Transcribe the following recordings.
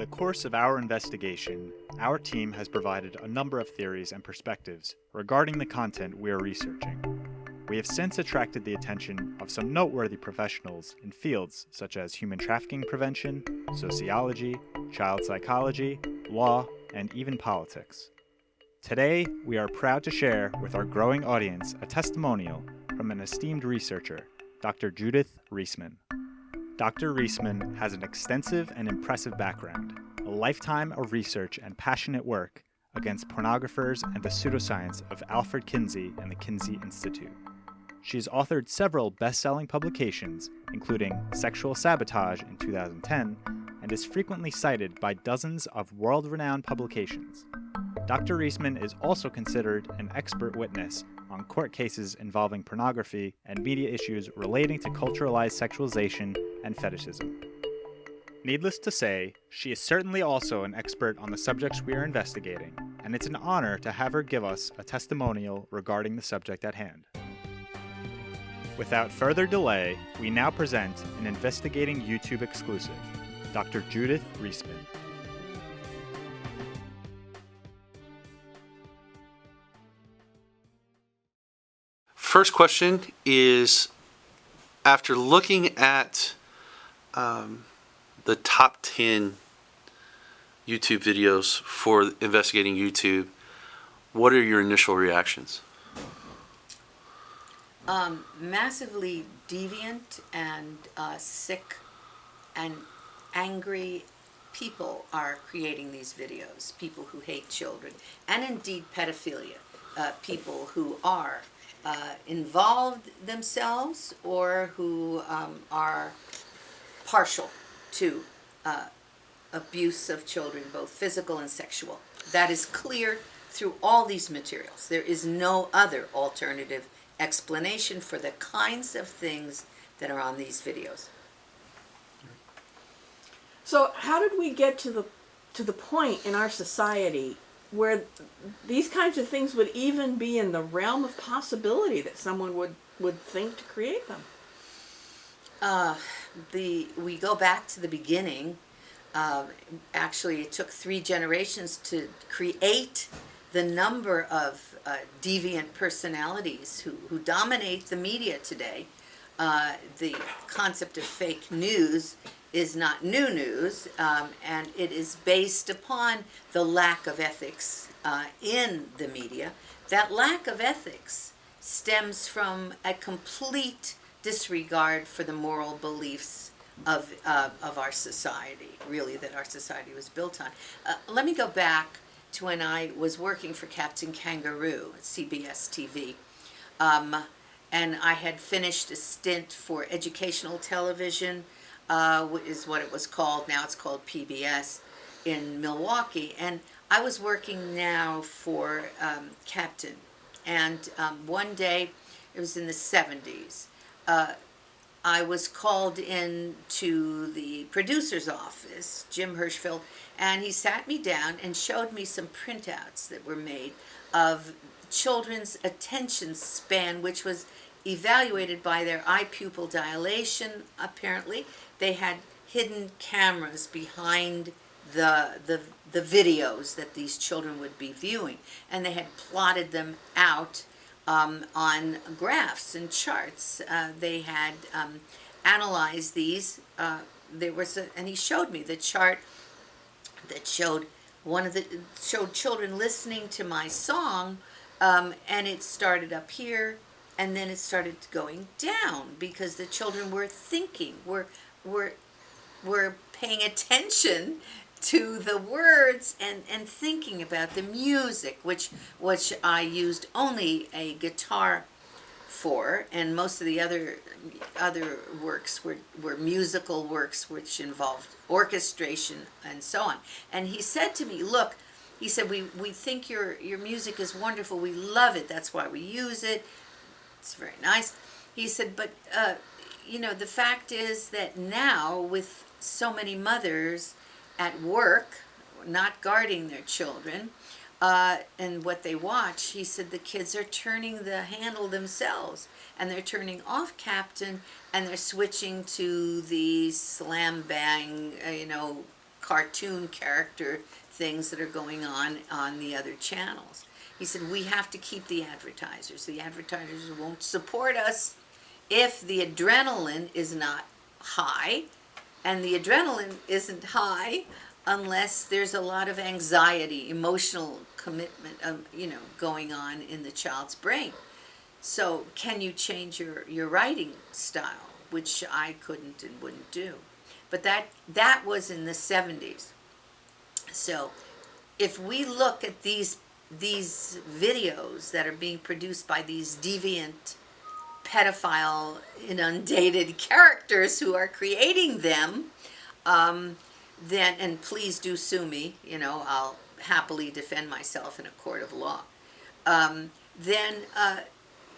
the course of our investigation, our team has provided a number of theories and perspectives regarding the content we are researching. We have since attracted the attention of some noteworthy professionals in fields such as human trafficking prevention, sociology, child psychology, law, and even politics. Today, we are proud to share with our growing audience a testimonial from an esteemed researcher, Dr. Judith Reisman. Dr. Reisman has an extensive and impressive background, a lifetime of research and passionate work against pornographers and the pseudoscience of Alfred Kinsey and the Kinsey Institute. She has authored several best-selling publications, including Sexual Sabotage in 2010, and is frequently cited by dozens of world-renowned publications. Dr. Reisman is also considered an expert witness on court cases involving pornography and media issues relating to culturalized sexualization and fetishism. Needless to say, she is certainly also an expert on the subjects we are investigating, and it's an honor to have her give us a testimonial regarding the subject at hand. Without further delay, we now present an Investigating YouTube exclusive, Dr. Judith Reisman. First question is, after looking at the top 10 YouTube videos for Investigating YouTube, what are your initial reactions? Massively deviant and sick and angry people are creating these videos. People who hate children, and indeed pedophilia. People who are involved themselves or who are partial to abuse of children, both physical and sexual. That is clear through all these materials. There is no other alternative explanation for the kinds of things that are on these videos. So how did we get to the point in our society where these kinds of things would even be in the realm of possibility that someone would think to create them? We go back to the beginning. Actually, it took 3 generations to create the number of deviant personalities who dominate the media today. The concept of fake news is not new news, and it is based upon the lack of ethics in the media. That lack of ethics stems from a complete disregard for the moral beliefs of our society, really, that our society was built on. Let me go back to when I was working for Captain Kangaroo at CBS TV. And I had finished a stint for educational television, is what it was called. Now it's called PBS, in Milwaukee. And I was working now for Captain. And one day, it was in the 70s, I was called in to the producer's office, Jim Hirschfeld, and he sat me down and showed me some printouts that were made of children's attention span, which was evaluated by their eye pupil dilation, apparently. They had hidden cameras behind the videos that these children would be viewing, and they had plotted them out on graphs and charts. They had analyzed these. There was and he showed me the chart that showed showed children listening to my song, and it started up here, and then it started going down because the children were thinking, were paying attention to the words and thinking about the music, which I used only a guitar for, and most of the other works were musical works which involved orchestration and so on. And he said to me, look, he said, we think your music is wonderful, we love it, that's why we use it, it's very nice. He said, but the fact is that now, with so many mothers at work, not guarding their children, and what they watch, he said the kids are turning the handle themselves, and they're turning off Captain, and they're switching to the slam bang, cartoon character things that are going on the other channels. He said, we have to keep the advertisers. The advertisers won't support us if the adrenaline is not high, and the adrenaline isn't high unless there's a lot of anxiety, emotional commitment, going on in the child's brain. So can you change your writing style, which I couldn't and wouldn't do. But that was in the 70s. So if we look at these videos that are being produced by these deviant, pedophile, inundated characters who are creating them, then, and please do sue me, I'll happily defend myself in a court of law, then,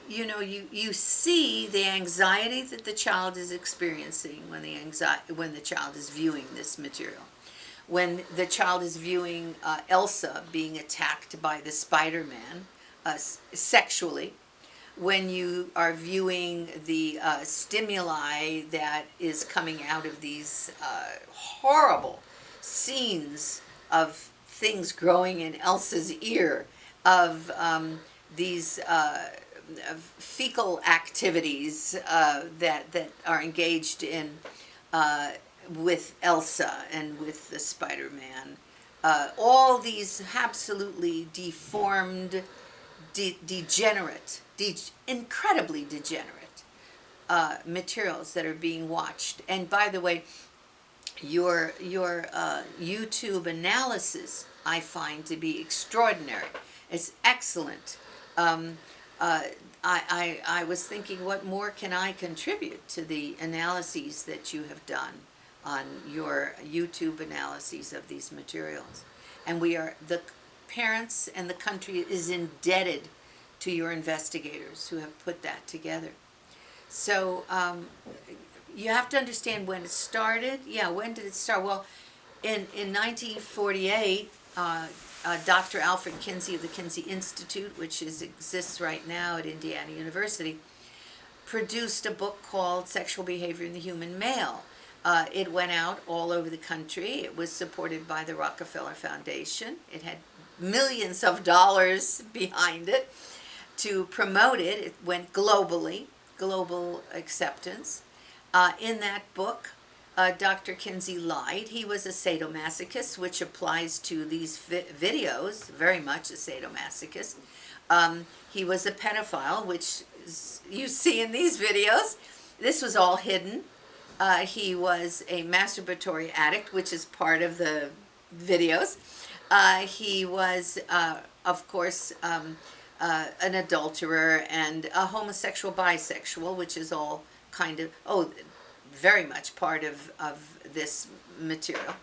you see the anxiety that the child is experiencing when the child is viewing this material. When the child is viewing Elsa being attacked by the Spider-Man sexually, when you are viewing the stimuli that is coming out of these horrible scenes of things growing in Elsa's ear, of these fecal activities that are engaged in with Elsa and with the Spider-Man, all these absolutely deformed, degenerate, incredibly degenerate materials that are being watched. And by the way, your YouTube analysis I find to be extraordinary. It's excellent. I was thinking, what more can I contribute to the analyses that you have done on your YouTube analyses of these materials? And the parents and the country is indebted to your investigators who have put that together. So you have to understand when it started. Yeah, when did it start? Well, in 1948, Dr. Alfred Kinsey of the Kinsey Institute, which exists right now at Indiana University, produced a book called Sexual Behavior in the Human Male. It went out all over the country. It was supported by the Rockefeller Foundation. It had millions of dollars behind it to promote it. It went globally, global acceptance. In that book, Dr. Kinsey lied. He was a sadomasochist, which applies to these videos, very much a sadomasochist. He was a pedophile, which you see in these videos. This was all hidden. He was a masturbatory addict, which is part of the videos. He was, of course, an adulterer and a homosexual bisexual, which is all kind of, very much part of this material,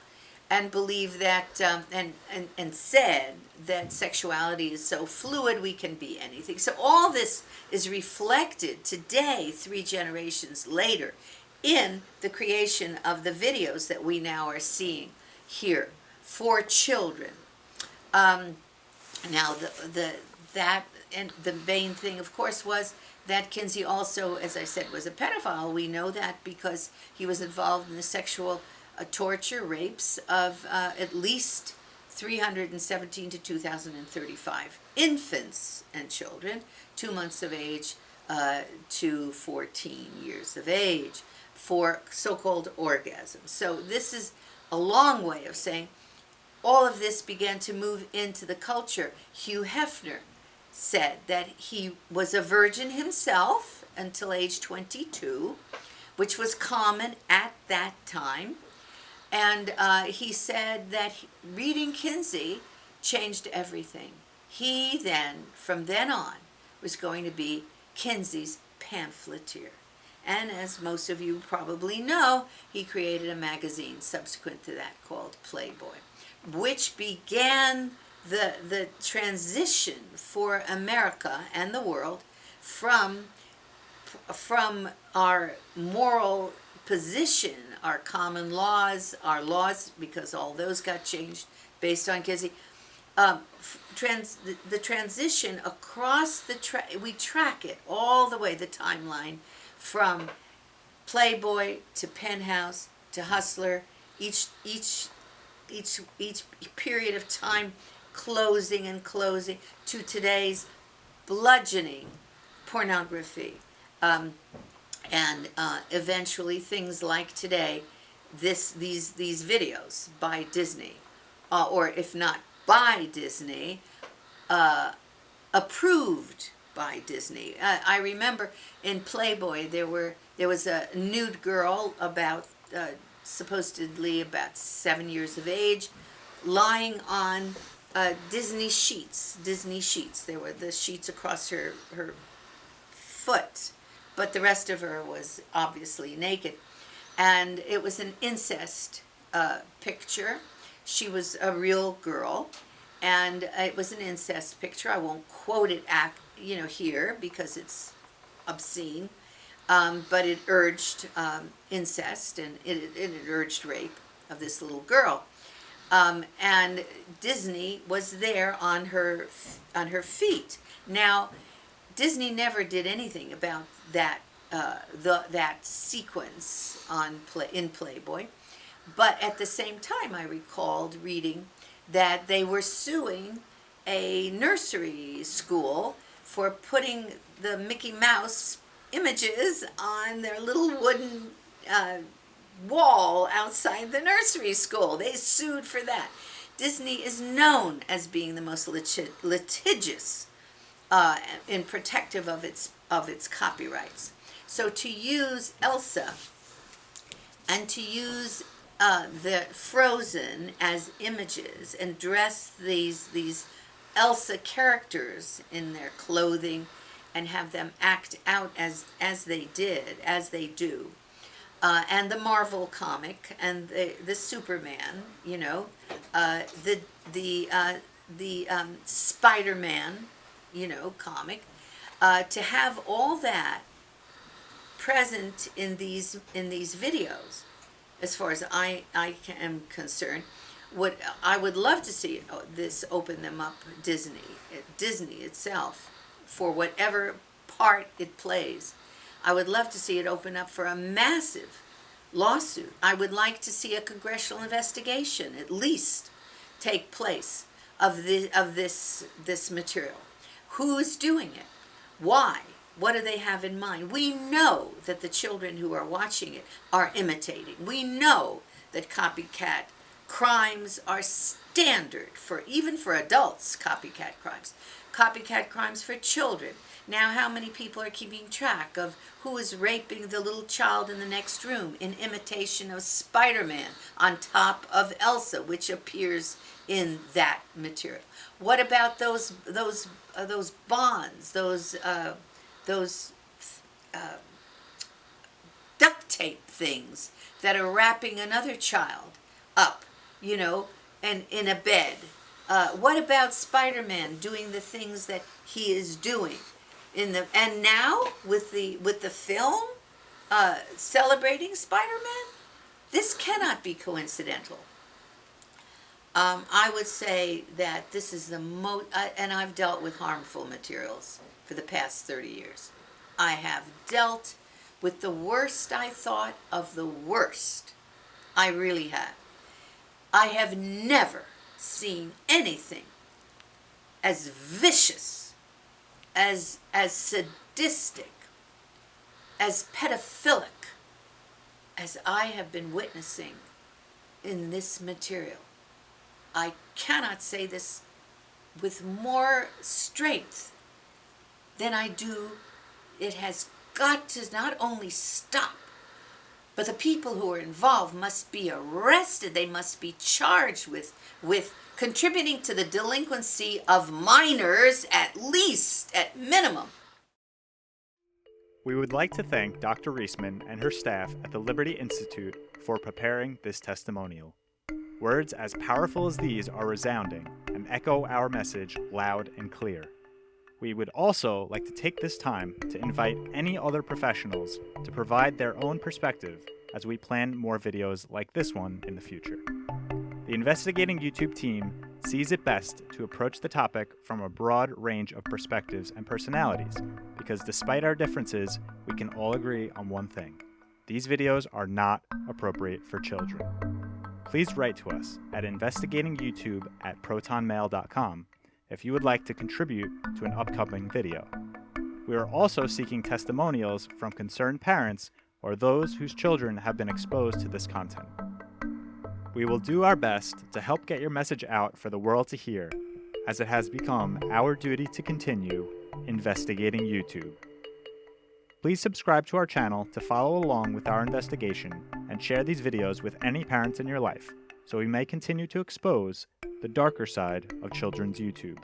and believed that, and said that sexuality is so fluid, we can be anything. So all this is reflected today, 3 generations later, in the creation of the videos that we now are seeing here for children. Now, the main thing, of course, was that Kinsey also, as I said, was a pedophile. We know that because he was involved in the sexual torture, rapes of at least 317 to 2,035 infants and children, 2 months of age to 14 years of age, for so-called orgasms. So this is a long way of saying all of this began to move into the culture. Hugh Hefner said that he was a virgin himself until age 22, which was common at that time. And he said that reading Kinsey changed everything. He then, from then on, was going to be Kinsey's pamphleteer. And as most of you probably know, he created a magazine subsequent to that called Playboy, which began the transition for America and the world from our moral position, our common laws, our laws, because all those got changed based on Kinsey. The transition across we track it all the way, the timeline, from Playboy to Penthouse to Hustler. Each each period of time closing and closing to today's bludgeoning pornography, and eventually things like today, these videos by Disney, or if not by Disney, approved by Disney. I remember in Playboy there was a nude girl about supposedly about 7 years of age, lying on Disney sheets. There were the sheets across her foot, but the rest of her was obviously naked. And it was an incest picture. She was a real girl, and it was an incest picture. I won't quote it here because it's obscene, but it urged incest, and it urged rape of this little girl. And Disney was there on her feet. Now, Disney never did anything about that that sequence in Playboy, but at the same time, I recalled reading that they were suing a nursery school for putting the Mickey Mouse images on their little wooden wall outside the nursery school. They sued for that. Disney is known as being the most litigious and protective of its copyrights. So to use Elsa and to use the Frozen as images and dress these Elsa characters in their clothing and have them act out as they do, and the Marvel comic and the Superman, the Spider-Man, comic, to have all that present in these videos, as far as I am concerned, I would love to see this open them up, Disney itself, for whatever part it plays. I would love to see it open up for a massive lawsuit. I would like to see a congressional investigation at least take place of this material. Who is doing it? Why? What do they have in mind? We know that the children who are watching it are imitating. We know that copycat crimes are standard even for adults, copycat crimes for children. Now, how many people are keeping track of who is raping the little child in the next room in imitation of Spider-Man on top of Elsa, which appears in that material? What about those bonds, those duct tape things that are wrapping another child up, and in a bed? What about Spider-Man doing the things that he is doing and now with the film celebrating Spider-Man? This cannot be coincidental. I would say that this is the most, and I've dealt with harmful materials for the past 30 years. I have dealt with the worst, I thought, of the worst. I really have. I have never seen anything as vicious, as sadistic, as pedophilic as I have been witnessing in this material. I cannot say this with more strength than I do. It has got to not only stop, but the people who are involved must be arrested. They must be charged with contributing to the delinquency of minors, at least, at minimum. We would like to thank Dr. Reisman and her staff at the Liberty Institute for preparing this testimonial. Words as powerful as these are resounding and echo our message loud and clear. We would also like to take this time to invite any other professionals to provide their own perspective as we plan more videos like this one in the future. The Investigating YouTube team sees it best to approach the topic from a broad range of perspectives and personalities, because despite our differences, we can all agree on one thing: these videos are not appropriate for children. please write to us at investigatingyoutube@protonmail.com if you would like to contribute to an upcoming video. We are also seeking testimonials from concerned parents or those whose children have been exposed to this content. We will do our best to help get your message out for the world to hear, as it has become our duty to continue investigating YouTube. Please subscribe to our channel to follow along with our investigation and share these videos with any parents in your life so we may continue to expose the darker side of children's YouTube.